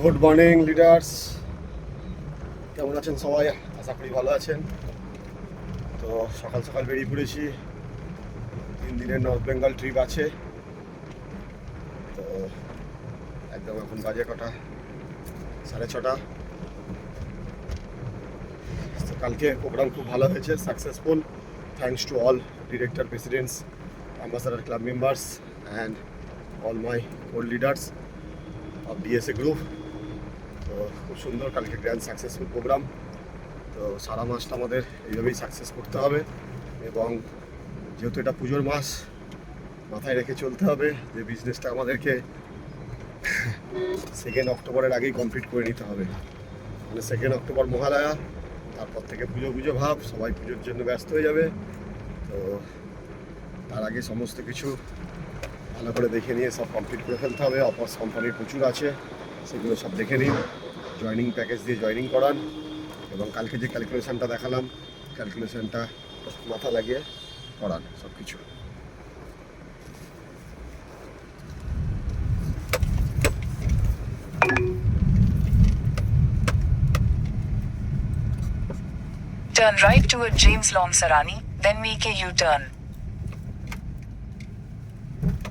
Good morning leaders, কেমন আছেন সবাই? আশা করি ভালো আছেন। তো সকাল সকাল বেরিয়ে পড়েছি, 3 দিনের নর্থ বেঙ্গল ট্রিপ আছে। তো একদম এখন বাজে কটা, 6:30। তো কালকে প্রোগ্রাম খুব ভালো হয়েছে, successful, thanks to all director, presidents, ambassador, club members and all my core leaders of DSA group. তো খুব সুন্দর কালকে গ্র্যান্ড সাকসেসফুল প্রোগ্রাম। তো সারা মাসটা আমাদের এইভাবেই সাকসেস করতে হবে এবং যেহেতু এটা পুজোর মাস, মাথায় রেখে চলতে হবে যে বিজনেসটা আমাদেরকে 2 অক্টোবরের আগেই কমপ্লিট করে নিতে হবে। মানে 2 অক্টোবর মহালয়া, তারপর থেকে পুজো পুজো ভাব, সবাই পুজোর জন্য ব্যস্ত হয়ে যাবে। তো তার আগে সমস্ত কিছু ভালো করে দেখে নিয়ে সব কমপ্লিট করে ফেলতে হবে। অফার্স কোম্পানির প্রচুর আছে, সেগুলো সব দেখে নিন, জয়নিং প্যাকেজ দিয়ে জয়নিং করান এবং কালকে যে ক্যালকুলেশনটা দেখালাম, ক্যালকুলেশনটা মাথা লাগিয়ে করান সব কিছু। Turn right toward James Lawn Sarani, then make a U-turn.